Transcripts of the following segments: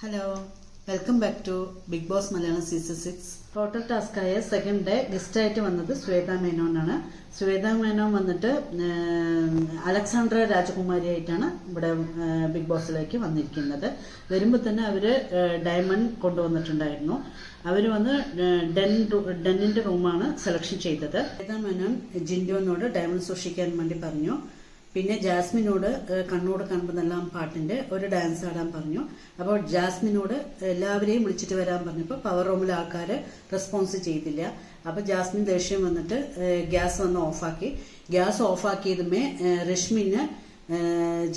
Hello, welcome back to Bigg Boss Malayalam season 6. Total task ആയ second day ഗസ്റ്റായിട്ട് വന്നത് ശ്വേത മേനോനാണ്. ശ്വേത മേനോൻ വന്നിട്ട് അലക്സാണ്ട്ര രാജകുമാരി ആയിട്ടാണ് ഇവിടെ ബിഗ് ബോസിലേക്ക് വന്നിരിക്കുന്നത്. വരുമ്പോൾ തന്നെ അവര് ഡയമണ്ട് കൊണ്ടുവന്നിട്ടുണ്ടായിരുന്നു. അവർ വന്ന് ഡെന്നിന്റെ റൂമാണ് സെലക്ഷൻ ചെയ്തത്. ശ്വേത മേനോൻ ജിൻഡോനോട് ഡയമണ്ട് സൂക്ഷിക്കാൻ വേണ്ടി പറഞ്ഞു. പിന്നെ ജാസ്മിനോട് കണ്ണോട് കാണുമ്പോഴെല്ലാം പാട്ടിന്റെ ഒരു ഡാൻസ് ആടാൻ പറഞ്ഞു. അപ്പോൾ ജാസ്മിനോട് എല്ലാവരെയും വിളിച്ചിട്ട് വരാൻ പറഞ്ഞപ്പോൾ പവർ റൂമിലെ ആൾക്കാര് റെസ്പോൺസ് ചെയ്തില്ല. അപ്പൊ ജാസ്മിൻ ദേഷ്യം വന്നിട്ട് ഗ്യാസ് വന്ന് ഓഫാക്കി. ഗ്യാസ് ഓഫാക്കിയതുമേ രശ്മിന്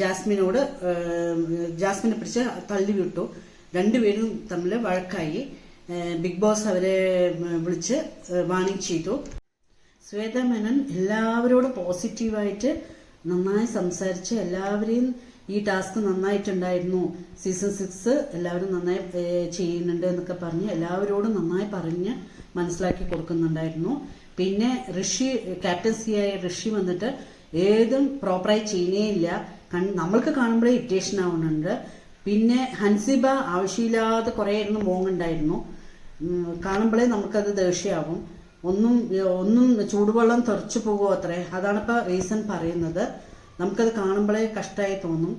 ജാസ്മിനെ പിടിച്ച് തള്ളി വിട്ടു. രണ്ടുപേരും തമ്മിൽ വഴക്കായി. ബിഗ് ബോസ് അവരെ വിളിച്ച് വാണിംഗ് ചെയ്തു. ശ്വേത മേനോൻ എല്ലാവരോടും പോസിറ്റീവായിട്ട് നന്നായി സംസാരിച്ച് എല്ലാവരെയും ഈ ടാസ്ക് നന്നായിട്ടുണ്ടായിരുന്നു, സീസൺ 6 എല്ലാവരും നന്നായി ചെയ്യുന്നുണ്ട് എന്നൊക്കെ പറഞ്ഞ് എല്ലാവരോടും നന്നായി പറഞ്ഞ് മനസ്സിലാക്കി കൊടുക്കുന്നുണ്ടായിരുന്നു. പിന്നെ ക്യാപ്റ്റൻസിയായ ഋഷി വന്നിട്ട് ഏതും പ്രോപ്പറായി ചെയ്യുന്നേയില്ല. നമ്മൾക്ക് കാണുമ്പോഴേ ഇറിറ്റേഷൻ ആവുന്നുണ്ട്. പിന്നെ ഹൻസിബ ആവശ്യമില്ലാതെ കുറെ ഇരുന്ന് മോങ്ങുണ്ടായിരുന്നു. കാണുമ്പോഴേ നമുക്കത് ദേഷ്യമാവും. ഒന്നും ചൂടുവെള്ളം തെറിച്ചു പോകുമോ അത്രേ. അതാണിപ്പോൾ റീസൺ പറയുന്നത്. നമുക്കത് കാണുമ്പോഴേ കഷ്ടമായി തോന്നും.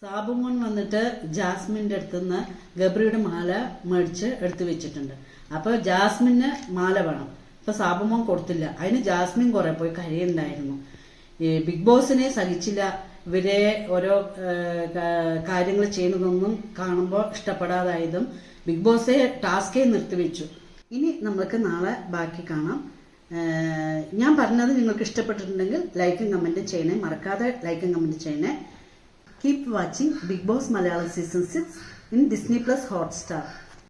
സാബുമോൻ വന്നിട്ട് ജാസ്മിന്റെ അടുത്തുനിന്ന് ഗബ്രിയുടെ മാല മേടിച്ച് എടുത്തു വെച്ചിട്ടുണ്ട്. അപ്പൊ ജാസ്മിന് മാല വേണം. അപ്പൊ സാബുമോൻ കൊടുത്തില്ല. അതിന് ജാസ്മിൻ കുറെ പോയി കരയുണ്ടായിരുന്നു. ബിഗ് ബോസിനെ സഹിച്ചില്ല. ഇവരെ ഓരോ കാര്യങ്ങൾ ചെയ്യുന്നതൊന്നും കാണുമ്പോൾ ഇഷ്ടപ്പെടാതായതും ബിഗ് ബോസെ ടാസ്കേ നിർത്തിവെച്ചു. ഇനി നമ്മൾക്ക് നാളെ ബാക്കി കാണാം. ഞാൻ പറഞ്ഞത് നിങ്ങൾക്ക് ഇഷ്ടപ്പെട്ടിട്ടുണ്ടെങ്കിൽ ലൈക്കും കമന്റും ചെയ്യണേ. മറക്കാതെ ലൈക്കും കമന്റ് ചെയ്യണേ. Keep watching Bigg Boss Malayalam season 6 in Disney+ Hotstar.